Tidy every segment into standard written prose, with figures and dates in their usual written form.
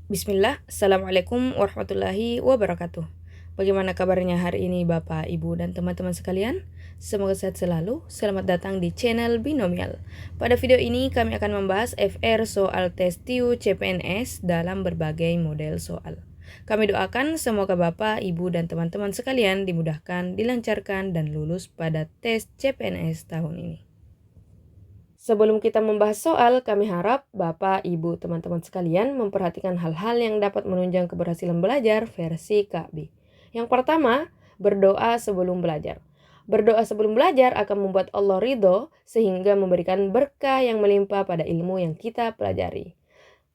Bismillah, Assalamualaikum warahmatullahi wabarakatuh. Bagaimana kabarnya hari ini Bapak, Ibu, dan teman-teman sekalian? Semoga sehat selalu. Selamat datang di channel Binomial. Pada video ini kami akan membahas FR soal tes TIU CPNS dalam berbagai model soal. Kami doakan semoga Bapak, Ibu, dan teman-teman sekalian dimudahkan, dilancarkan, dan lulus pada tes CPNS tahun ini. Sebelum kita membahas soal, kami harap Bapak, Ibu, teman-teman sekalian memperhatikan hal-hal yang dapat menunjang keberhasilan belajar versi Kak B. Yang pertama, berdoa sebelum belajar. Berdoa sebelum belajar akan membuat Allah ridho sehingga memberikan berkah yang melimpah pada ilmu yang kita pelajari.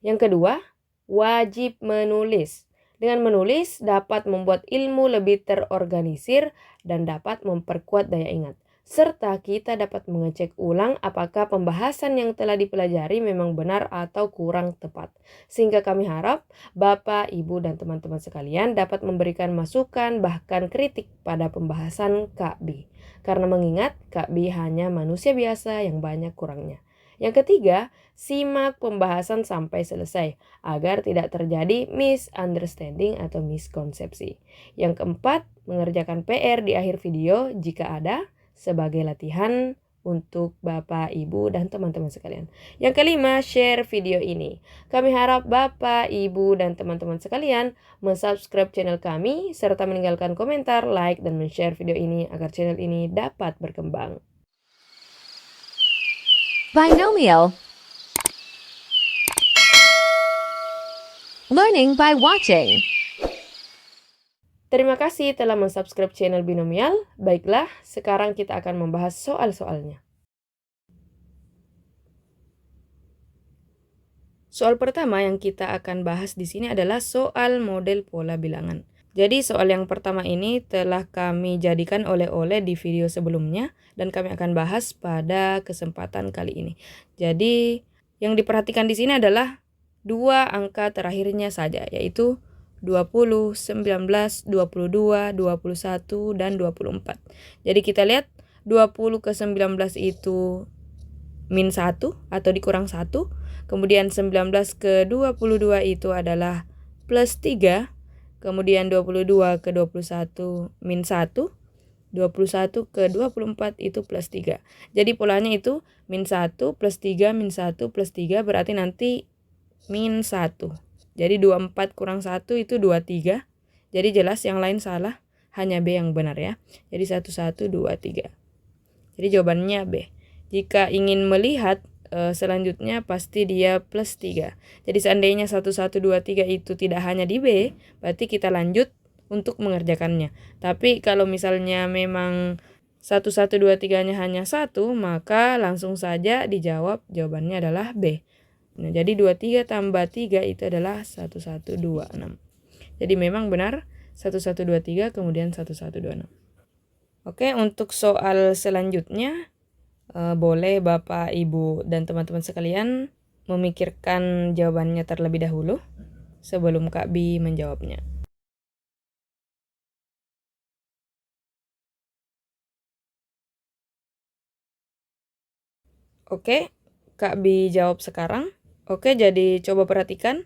Yang kedua, wajib menulis. Dengan menulis dapat membuat ilmu lebih terorganisir dan dapat memperkuat daya ingat. Serta kita dapat mengecek ulang apakah pembahasan yang telah dipelajari memang benar atau kurang tepat. Sehingga kami harap Bapak, Ibu, dan teman-teman sekalian dapat memberikan masukan bahkan kritik pada pembahasan Kak B. Karena mengingat Kak B hanya manusia biasa yang banyak kurangnya. Yang ketiga, simak pembahasan sampai selesai agar tidak terjadi misunderstanding atau miskonsepsi. Yang keempat, mengerjakan PR di akhir video jika ada sebagai latihan untuk Bapak, Ibu, dan teman-teman sekalian. Yang kelima, share video ini. Kami harap Bapak, Ibu, dan teman-teman sekalian mensubscribe channel kami serta meninggalkan komentar, like, dan men-share video ini agar channel ini dapat berkembang. Binomial. Learning by watching. Terima kasih telah mensubscribe channel Binomial. Baiklah, sekarang kita akan membahas soal-soalnya. Soal pertama yang kita akan bahas di sini adalah soal model pola bilangan. Jadi soal yang pertama ini telah kami jadikan oleh-oleh di video sebelumnya dan kami akan bahas pada kesempatan kali ini. Jadi yang diperhatikan di sini adalah dua angka terakhirnya saja, yaitu 20, 19, 22, 21, dan 24. Jadi kita lihat 20 ke 19 itu min 1 atau dikurang 1. Kemudian 19 ke 22 itu adalah plus 3. Kemudian 22 ke 21 min 1. 21 ke 24 itu plus 3. Jadi polanya itu min 1 plus 3 min 1 plus 3 berarti nanti min 1. Jadi 24 kurang 1 itu 23. Jadi jelas yang lain salah, hanya B yang benar ya. Jadi 1123. Jadi jawabannya B. Jika ingin melihat selanjutnya pasti dia plus 3. Jadi seandainya 1123 itu tidak hanya di B, berarti kita lanjut untuk mengerjakannya. Tapi kalau misalnya memang 1123-nya hanya 1, maka langsung saja dijawab jawabannya adalah B. Nah, jadi 23 tambah 3 itu adalah 1126. Jadi memang benar 1123 kemudian 1126. Oke, untuk soal selanjutnya boleh Bapak, Ibu, dan teman-teman sekalian memikirkan jawabannya terlebih dahulu sebelum Kak Bi menjawabnya. Oke, Kak Bi jawab sekarang. Oke, jadi coba perhatikan.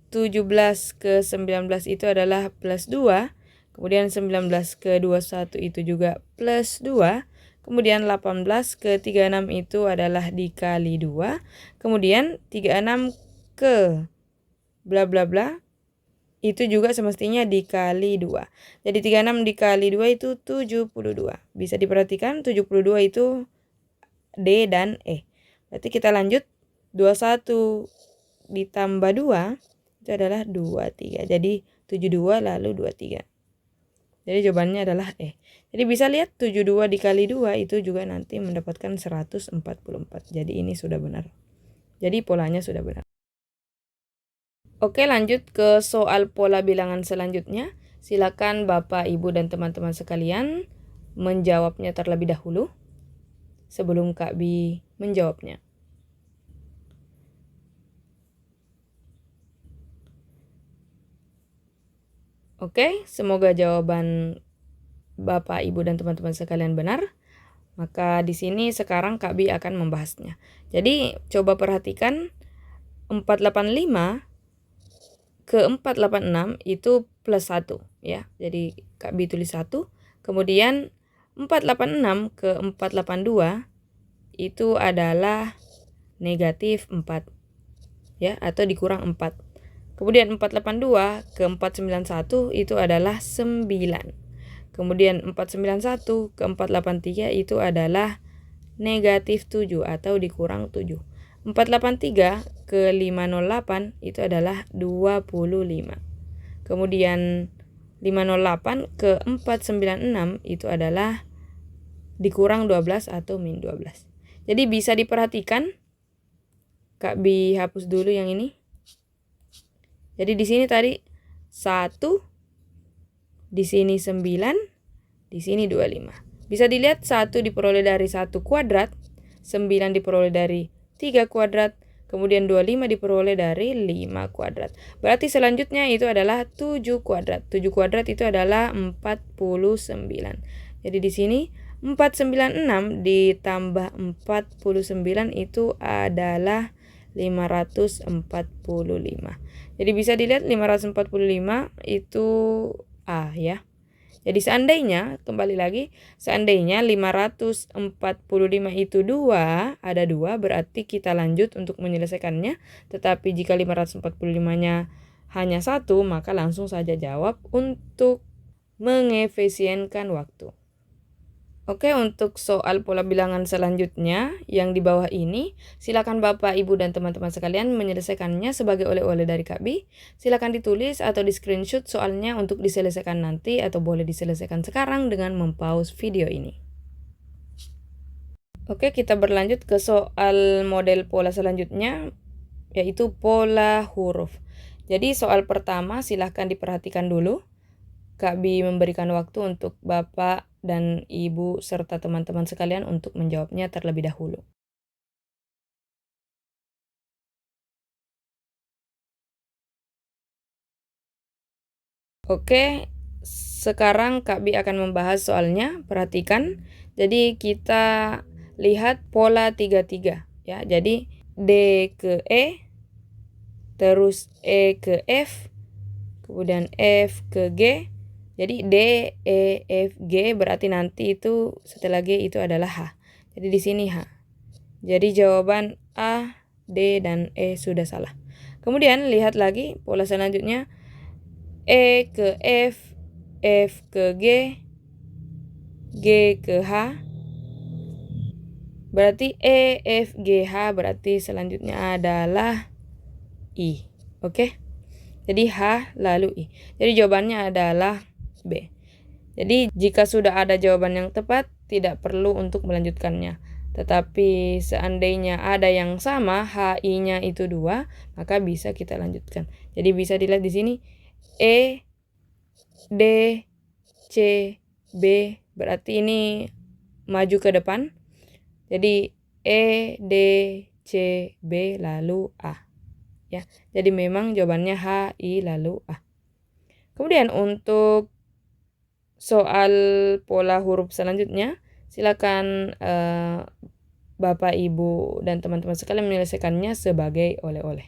17 ke 19 itu adalah plus 2. Kemudian 19 ke 21 itu juga plus 2. Kemudian 18 ke 36 itu adalah dikali 2. Kemudian 36 ke bla bla bla itu juga semestinya dikali 2. Jadi 36 dikali 2 itu 72. Bisa diperhatikan 72 itu D dan E. Berarti kita lanjut 21 ditambah 2 itu adalah 23. Jadi 72 lalu 23. Jadi jawabannya adalah E. Jadi bisa lihat 72 dikali 2 itu juga nanti mendapatkan 144. Jadi ini sudah benar. Jadi polanya sudah benar. Oke, lanjut ke soal pola bilangan selanjutnya. Silakan Bapak, Ibu, dan teman-teman sekalian menjawabnya terlebih dahulu sebelum Kak Bi menjawabnya. Oke, semoga jawaban Bapak, Ibu, dan teman-teman sekalian benar. Maka di sini sekarang Kak Bi akan membahasnya. Jadi coba perhatikan 485 ke 486 itu plus 1 ya. Jadi Kak Bi tulis 1. Kemudian 486 ke 482 itu adalah negatif 4 ya, atau dikurang 4. Kemudian 482 ke 491 itu adalah 9. Kemudian 491 ke 483 itu adalah negatif 7 atau dikurang 7. 483 ke 508 itu adalah 25. Kemudian 508 ke 496 itu adalah dikurang 12 atau min 12. Jadi bisa diperhatikan, Kak Bi hapus dulu yang ini. Jadi di sini tadi 1, di sini 9, di sini 25. Bisa dilihat 1 diperoleh dari 1 kuadrat, 9 diperoleh dari 3 kuadrat, kemudian 25 diperoleh dari 5 kuadrat. Berarti selanjutnya itu adalah 7 kuadrat. 7 kuadrat itu adalah 49. Jadi di sini 496 ditambah 49 itu adalah 545. Jadi bisa dilihat 545 itu A ya. Jadi seandainya, kembali lagi, seandainya 545 itu 2, ada 2, berarti kita lanjut untuk menyelesaikannya. Tetapi jika 545-nya hanya 1, maka langsung saja jawab untuk mengefisienkan waktu. Oke, untuk soal pola bilangan selanjutnya yang di bawah ini, silakan Bapak, Ibu, dan teman-teman sekalian menyelesaikannya sebagai oleh-oleh dari Kak Bi. Silakan ditulis atau di-screenshot soalnya untuk diselesaikan nanti atau boleh diselesaikan sekarang dengan mempause video ini. Oke, kita berlanjut ke soal model pola selanjutnya, yaitu pola huruf. Jadi soal pertama silahkan diperhatikan dulu. Kak Bi memberikan waktu untuk Bapak dan Ibu serta teman-teman sekalian untuk menjawabnya terlebih dahulu. Oke, sekarang Kak Bi akan membahas soalnya. Perhatikan. Jadi kita lihat pola 3-3 ya. Jadi D ke E, terus E ke F, kemudian F ke G. Jadi D, E, F, G berarti nanti itu setelah G itu adalah H. Jadi di sini H. Jadi jawaban A, D, dan E sudah salah. Kemudian lihat lagi pola selanjutnya. E ke F, F ke G, G ke H. Berarti E, F, G, H berarti selanjutnya adalah I. Oke? Jadi H lalu I. Jadi jawabannya adalah B. Jadi jika sudah ada jawaban yang tepat, tidak perlu untuk melanjutkannya. Tetapi seandainya ada yang sama, HI-nya itu 2, maka bisa kita lanjutkan. Jadi bisa dilihat di sini E, D, C, B, berarti ini maju ke depan. Jadi E, D, C, B, lalu A. Ya, jadi memang jawabannya H, I, lalu A. Kemudian untuk soal pola huruf selanjutnya, silakan Bapak, Ibu, dan teman-teman sekalian menyelesaikannya sebagai oleh-oleh.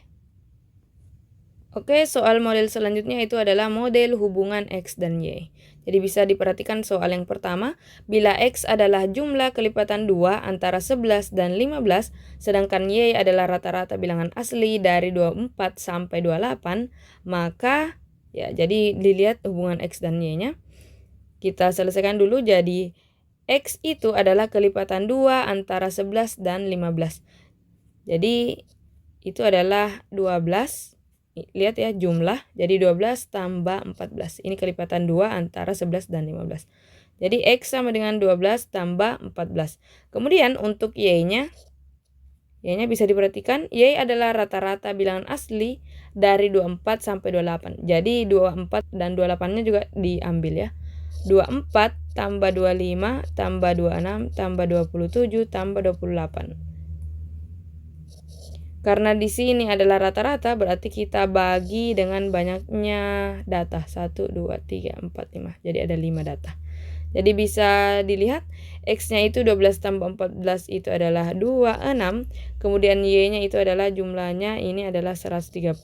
Oke, soal model selanjutnya itu adalah model hubungan X dan Y. Jadi bisa diperhatikan soal yang pertama, bila X adalah jumlah kelipatan 2 antara 11 dan 15, sedangkan Y adalah rata-rata bilangan asli dari 24 sampai 28, maka ya jadi dilihat hubungan X dan Y-nya. Kita selesaikan dulu. Jadi X itu adalah kelipatan 2 antara 11 dan 15. Jadi itu adalah 12. Lihat ya jumlah. Jadi 12 tambah 14. Ini kelipatan 2 antara 11 dan 15. Jadi X sama dengan 12 tambah 14. Kemudian untuk Y-nya bisa diperhatikan. Y adalah rata-rata bilangan asli dari 24 sampai 28. Jadi 24 dan 28-nya juga diambil ya. 24 tambah 25 tambah 26 tambah 27 tambah 28. Karena di sini adalah rata-rata, berarti kita bagi dengan banyaknya data. 1, 2, 3, 4, 5. Jadi ada 5 data. Jadi bisa dilihat X-nya itu 12 tambah 14 itu adalah 26. Kemudian Y-nya itu adalah jumlahnya ini adalah 130.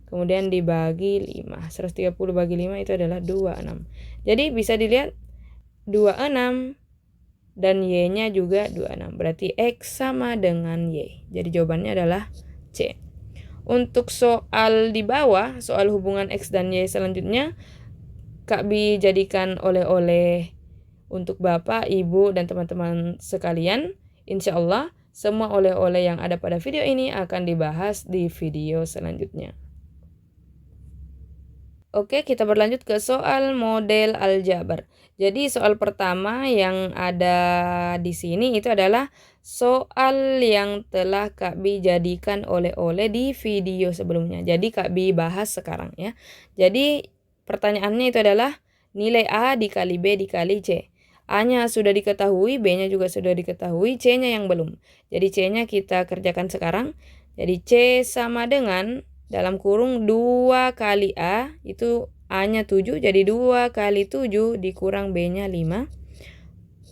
kemudian dibagi 5. 130 bagi 5 itu adalah 26. Jadi bisa dilihat 26 dan Y-nya juga 26. Berarti X sama dengan Y. Jadi jawabannya adalah C. Untuk soal di bawah, soal hubungan X dan Y selanjutnya, Kak Bi jadikan oleh-oleh untuk Bapak, Ibu, dan teman-teman sekalian. Insya Allah, semua oleh-oleh yang ada pada video ini akan dibahas di video selanjutnya. Oke, kita berlanjut ke soal model aljabar. Jadi soal pertama yang ada di sini itu adalah soal yang telah Kak Bi jadikan oleh-oleh di video sebelumnya. Jadi Kak Bi bahas sekarang ya. Jadi pertanyaannya itu adalah nilai A dikali B dikali C. A-nya sudah diketahui, B-nya juga sudah diketahui, C-nya yang belum. Jadi C-nya kita kerjakan sekarang. Jadi C sama dengan dalam kurung 2 kali A, itu A-nya 7, jadi 2 kali 7 dikurang B-nya 5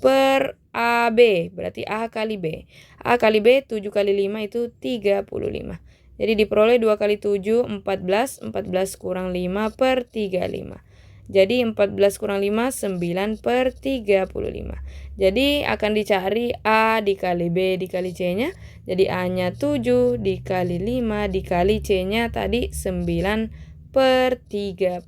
per AB, berarti A kali B. A kali B 7 kali 5 itu 35. Jadi diperoleh 2 kali 7, 14. 14 kurang 5 per 35. Jadi 14 kurang 5, 9 per 35. Jadi akan dicari A dikali B dikali C-nya. Jadi A-nya 7 dikali 5 dikali C-nya tadi 9 per 35.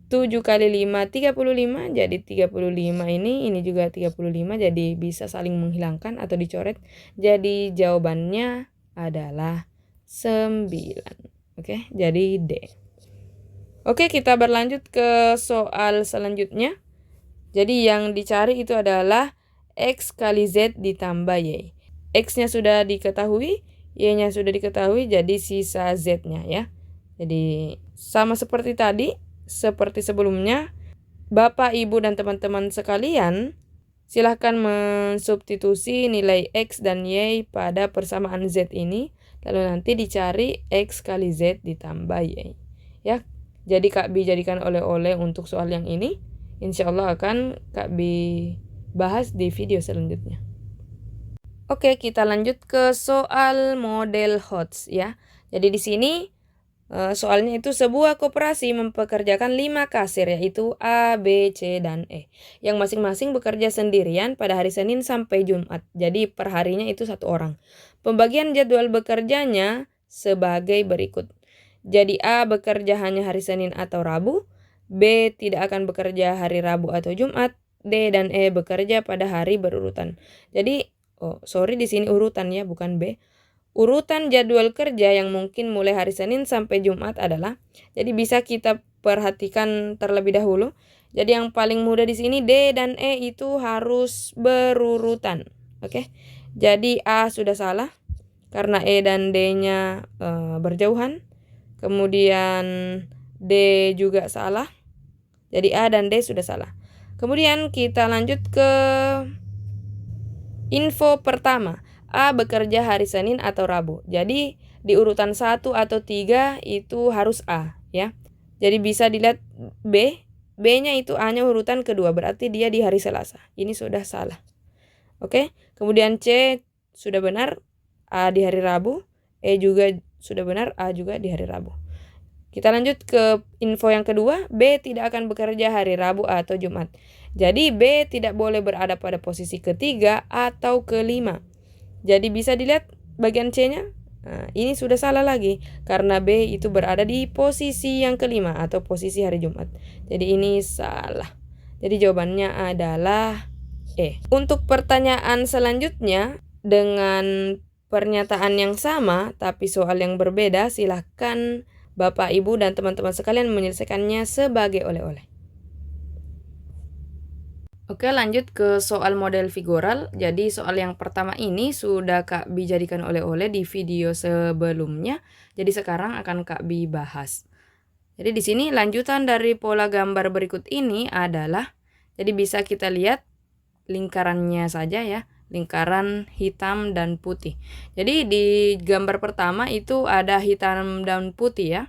7 kali 5, 35. Jadi 35 ini juga 35. Jadi bisa saling menghilangkan atau dicoret. Jadi jawabannya adalah 9. Oke, jadi D. Oke, kita berlanjut ke soal selanjutnya. Jadi yang dicari itu adalah X kali Z ditambah Y. X-nya sudah diketahui, Y-nya sudah diketahui, jadi sisa Z-nya ya. Jadi sama seperti tadi, seperti sebelumnya, Bapak, Ibu, dan teman-teman sekalian, silahkan mensubstitusi nilai X dan Y pada persamaan Z ini, lalu nanti dicari X kali Z ditambah Y. Ya, jadi Kak Bi jadikan oleh-oleh untuk soal yang ini. Insya Allah akan Kak Bi bahas di video selanjutnya. Oke, kita lanjut ke soal model HOTS ya. Jadi di sini soalnya itu sebuah koperasi mempekerjakan 5 kasir, yaitu A, B, C, dan E. Yang masing-masing bekerja sendirian pada hari Senin sampai Jumat. Jadi perharinya itu 1 orang. Pembagian jadwal bekerjanya sebagai berikut. Jadi A bekerja hanya hari Senin atau Rabu, B tidak akan bekerja hari Rabu atau Jumat, D dan E bekerja pada hari berurutan. Jadi, di sini urutan ya, bukan B. Urutan jadwal kerja yang mungkin mulai hari Senin sampai Jumat adalah, jadi bisa kita perhatikan terlebih dahulu. Jadi yang paling mudah di sini D dan E itu harus berurutan. Oke. Jadi A sudah salah karena E dan D-nya berjauhan. Kemudian D juga salah. Jadi A dan D sudah salah. Kemudian kita lanjut ke info pertama. A bekerja hari Senin atau Rabu. Jadi di urutan 1 atau 3 itu harus A ya. Jadi bisa dilihat B. B-nya itu A-nya urutan kedua, berarti dia di hari Selasa. Ini sudah salah. Oke. Kemudian C sudah benar, A di hari Rabu. E juga sudah benar, A juga di hari Rabu. Kita lanjut ke info yang kedua, B tidak akan bekerja hari Rabu atau Jumat. Jadi B tidak boleh berada pada posisi ketiga atau kelima. Jadi bisa dilihat bagian C-nya. Nah, ini sudah salah lagi karena B itu berada di posisi yang kelima atau posisi hari Jumat. Jadi ini salah. Jadi jawabannya adalah E. Untuk pertanyaan selanjutnya dengan pernyataan yang sama tapi soal yang berbeda, silahkan Bapak, Ibu, dan teman-teman sekalian menyelesaikannya sebagai oleh-oleh. Oke, lanjut ke soal model figural. Jadi soal yang pertama ini sudah Kak Bi jadikan oleh-oleh di video sebelumnya. Jadi sekarang akan Kak Bi bahas. Jadi di sini lanjutan dari pola gambar berikut ini adalah, jadi bisa kita lihat lingkarannya saja ya. Lingkaran hitam dan putih. Jadi di gambar pertama itu ada hitam dan putih ya.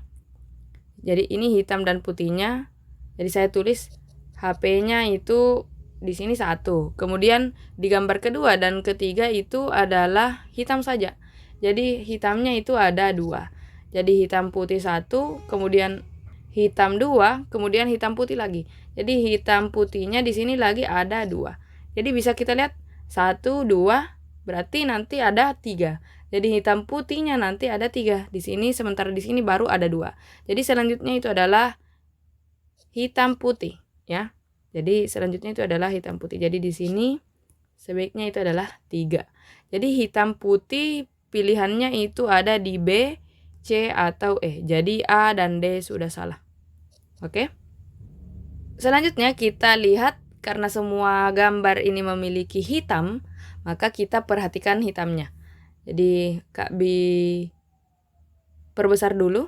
Jadi ini hitam dan putihnya. Jadi saya tulis HP-nya itu di sini 1. Kemudian di gambar kedua dan ketiga itu adalah hitam saja. Jadi hitamnya itu ada 2. Jadi hitam putih 1, kemudian hitam 2, kemudian hitam putih lagi. Jadi hitam putihnya di sini lagi ada 2. Jadi bisa kita lihat 1, 2, berarti nanti ada 3. Jadi hitam putihnya nanti ada 3 di sini, sementara di sini baru ada 2. Jadi selanjutnya itu adalah hitam putih, ya. Jadi selanjutnya itu adalah hitam putih. Jadi di sini sebaiknya itu adalah 3. Jadi hitam putih pilihannya itu ada di B, C, atau E. Jadi A dan D sudah salah. Oke. Selanjutnya kita lihat karena semua gambar ini memiliki hitam, maka kita perhatikan hitamnya. Jadi Kak Bi perbesar dulu.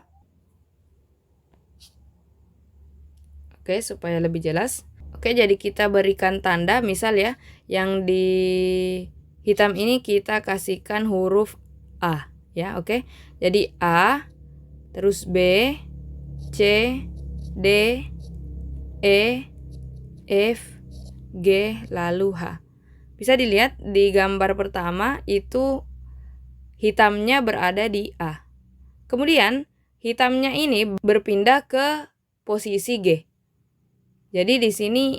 Oke, supaya lebih jelas. Oke, jadi kita berikan tanda, misal ya, yang di hitam ini kita kasihkan huruf A, ya, oke. Jadi A, terus B, C, D, E, F, G, lalu H. Bisa dilihat di gambar pertama itu hitamnya berada di A. Kemudian hitamnya ini berpindah ke posisi G. Jadi di sini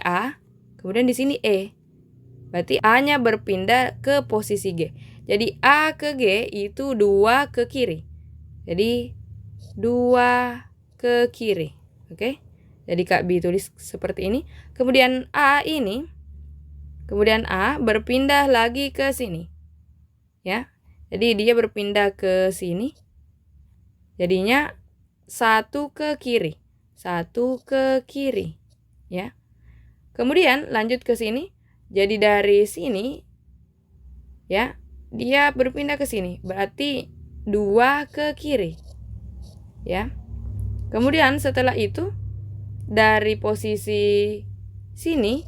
A, kemudian di sini E. Berarti A-nya berpindah ke posisi G. Jadi A ke G itu 2 ke kiri. Jadi 2 ke kiri. Oke? Jadi Kak Bi tulis seperti ini. Kemudian A berpindah lagi ke sini. Ya. Jadi dia berpindah ke sini. Jadinya 1 ke kiri. 1 ke kiri. Ya. Kemudian lanjut ke sini. Jadi dari sini, ya, dia berpindah ke sini. Berarti 2 ke kiri. Ya. Kemudian setelah itu, dari posisi sini,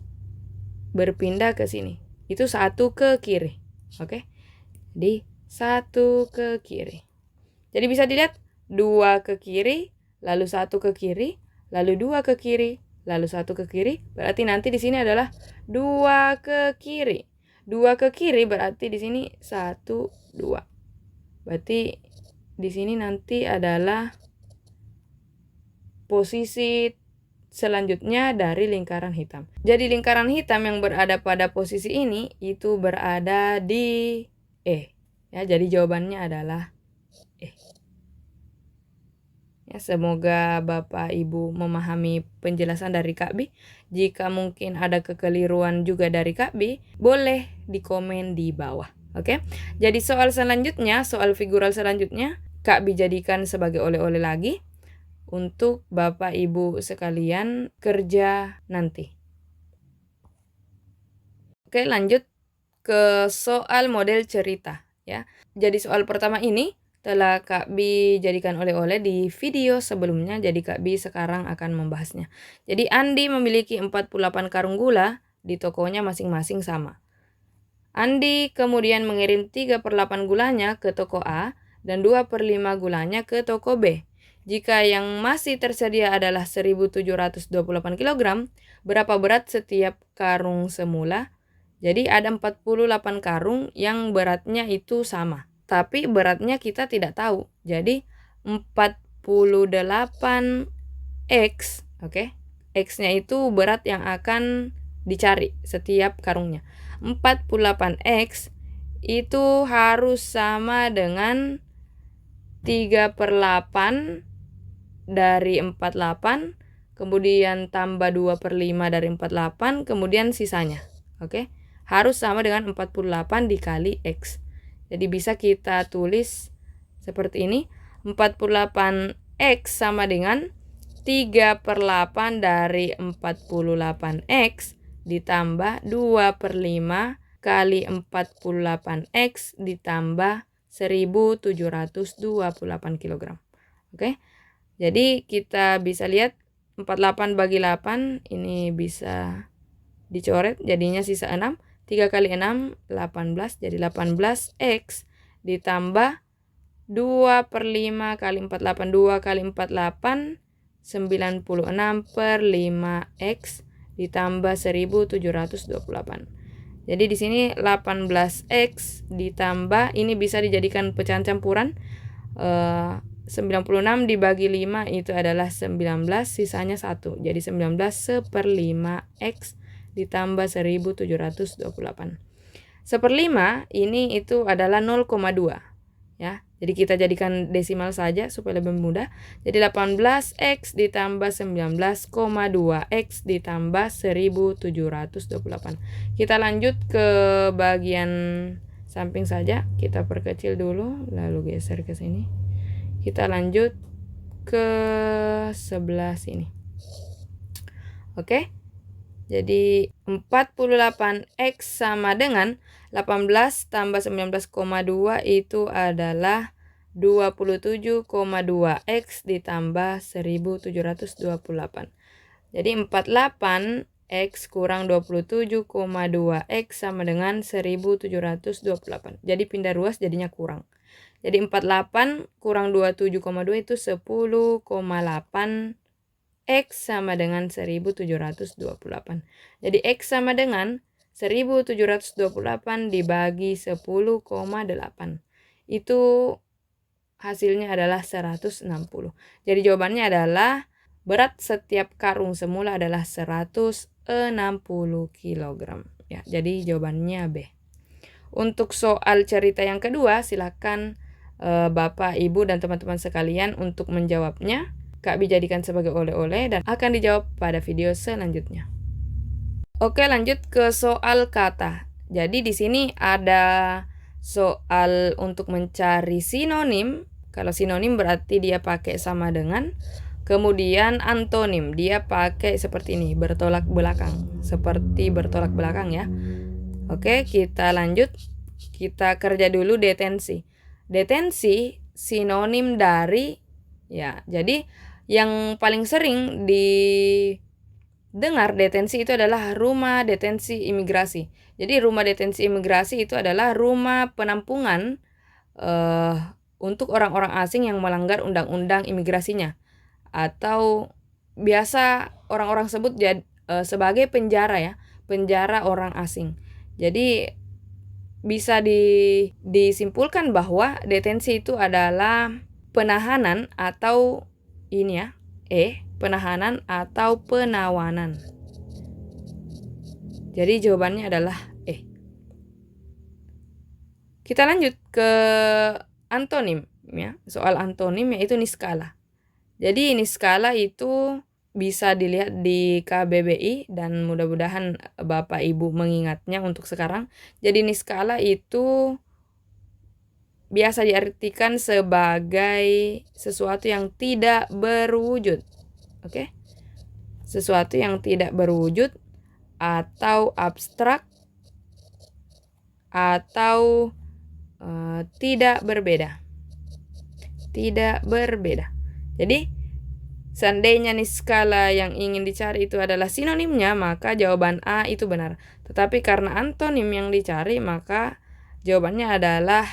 berpindah ke sini. Itu 1 ke kiri. Oke. Jadi 1 ke kiri. Jadi bisa dilihat 2 ke kiri, lalu 1 ke kiri, lalu 2 ke kiri, lalu 1 ke kiri. Berarti nanti di sini adalah 2 ke kiri. 2 ke kiri berarti di sini 1, 2. Berarti di sini nanti adalah posisi selanjutnya dari lingkaran hitam. Jadi lingkaran hitam yang berada pada posisi ini itu berada di E. Ya, jadi jawabannya adalah E. Ya, semoga Bapak Ibu memahami penjelasan dari Kak Bi. Jika mungkin ada kekeliruan juga dari Kak Bi, boleh dikomen di bawah. Oke? Jadi soal selanjutnya, soal figural selanjutnya, Kak Bi jadikan sebagai oleh-oleh lagi untuk Bapak Ibu sekalian kerja nanti. Oke, lanjut ke soal model cerita, ya. Jadi soal pertama ini telah Kak Bi jadikan oleh-oleh di video sebelumnya, jadi Kak Bi sekarang akan membahasnya. Jadi Andi memiliki 48 karung gula, di tokonya masing-masing sama. Andi kemudian mengirim 3/8 gulanya ke toko A dan 2/5 gulanya ke toko B. Jika yang masih tersedia adalah 1728 kg, berapa berat setiap karung semula? Jadi ada 48 karung yang beratnya itu sama. Tapi beratnya kita tidak tahu. Jadi 48X, oke? X-nya itu berat yang akan dicari setiap karungnya. 48X itu harus sama dengan 3/8 dari 48, kemudian tambah 2/5 dari 48, kemudian sisanya. Oke? Harus sama dengan 48 dikali X. Jadi bisa kita tulis seperti ini. 48X sama dengan 3/8 dari 48X ditambah 2/5 kali 48X ditambah 1728 kg. Oke? Jadi kita bisa lihat 48 bagi 8 ini bisa dicoret, jadinya sisa 6. 3 kali 6, 18. Jadi 18X ditambah 2/5 kali 48. 2 kali 48, 96/5X ditambah 1728. Jadi di sini 18X ditambah, ini bisa dijadikan pecahan campuran. 96 dibagi 5 itu adalah 19, sisanya 1. Jadi 19/5 X ditambah 1728. 1/5 ini itu adalah 0,2. Ya, jadi kita jadikan desimal saja supaya lebih mudah. Jadi 18X ditambah 19,2X ditambah 1728. Kita lanjut ke bagian samping saja. Kita perkecil dulu, lalu geser ke sini. Kita lanjut ke sebelah sini. Oke. Jadi 48X sama dengan 18 tambah 19,2 itu adalah 27,2X ditambah 1728. Jadi 48X kurang 27,2X sama dengan 1728. Jadi pindah ruas jadinya kurang. Jadi 48 kurang 27,2 itu 10,8 X sama dengan 1728. Jadi X sama dengan 1728 dibagi 10,8. Itu hasilnya adalah 160. Jadi jawabannya adalah berat setiap karung semula adalah 160 kg. Ya, jadi jawabannya B. Untuk soal cerita yang kedua, silakan Bapak, Ibu, dan teman-teman sekalian untuk menjawabnya. Kak Bi jadikan sebagai oleh-oleh dan akan dijawab pada video selanjutnya. Oke, lanjut ke soal kata. Jadi di sini ada soal untuk mencari sinonim. Kalau sinonim berarti dia pakai sama dengan. Kemudian antonim, dia pakai seperti ini, bertolak belakang. Seperti bertolak belakang ya. Oke, kita lanjut. Kita kerja dulu detensi. Detensi sinonim dari, ya, jadi yang paling sering didengar detensi itu adalah rumah detensi imigrasi. Jadi rumah detensi imigrasi itu adalah rumah penampungan untuk orang-orang asing yang melanggar undang-undang imigrasinya. Atau biasa orang-orang sebut sebagai penjara ya, penjara orang asing. Jadi bisa disimpulkan bahwa detensi itu adalah penahanan atau ini ya, penahanan atau penawanan. Jadi jawabannya adalah E. Kita lanjut ke antonim ya. Soal antonim yaitu niskala. Jadi niskala itu bisa dilihat di KBBI dan mudah-mudahan Bapak Ibu mengingatnya untuk sekarang. Jadi niskala itu biasa diartikan sebagai sesuatu yang tidak berwujud. Oke? Sesuatu yang tidak berwujud atau abstrak atau tidak berbeda. Tidak berbeda. Jadi seandainya niskala yang ingin dicari itu adalah sinonimnya, maka jawaban A itu benar. Tetapi karena antonim yang dicari, maka jawabannya adalah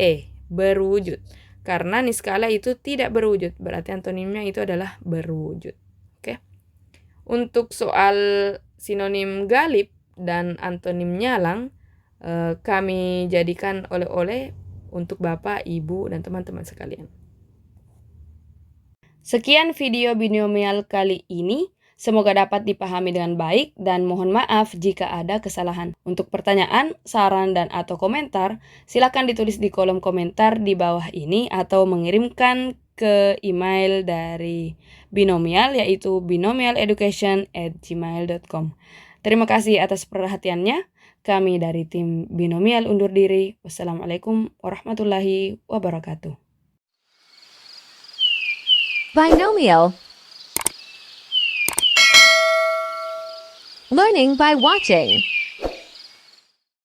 E, berwujud. Karena niskala itu tidak berwujud, berarti antonimnya itu adalah berwujud. Oke. Untuk soal sinonim galib dan antonim nyalang, kami jadikan oleh-oleh untuk Bapak, Ibu, dan teman-teman sekalian. Sekian video binomial kali ini. Semoga dapat dipahami dengan baik dan mohon maaf jika ada kesalahan. Untuk pertanyaan, saran, dan atau komentar, silakan ditulis di kolom komentar di bawah ini atau mengirimkan ke email dari binomial yaitu binomialeducation@gmail.com. Terima kasih atas perhatiannya. Kami dari tim Binomial undur diri. Wassalamualaikum warahmatullahi wabarakatuh. Binomial. Learning by watching.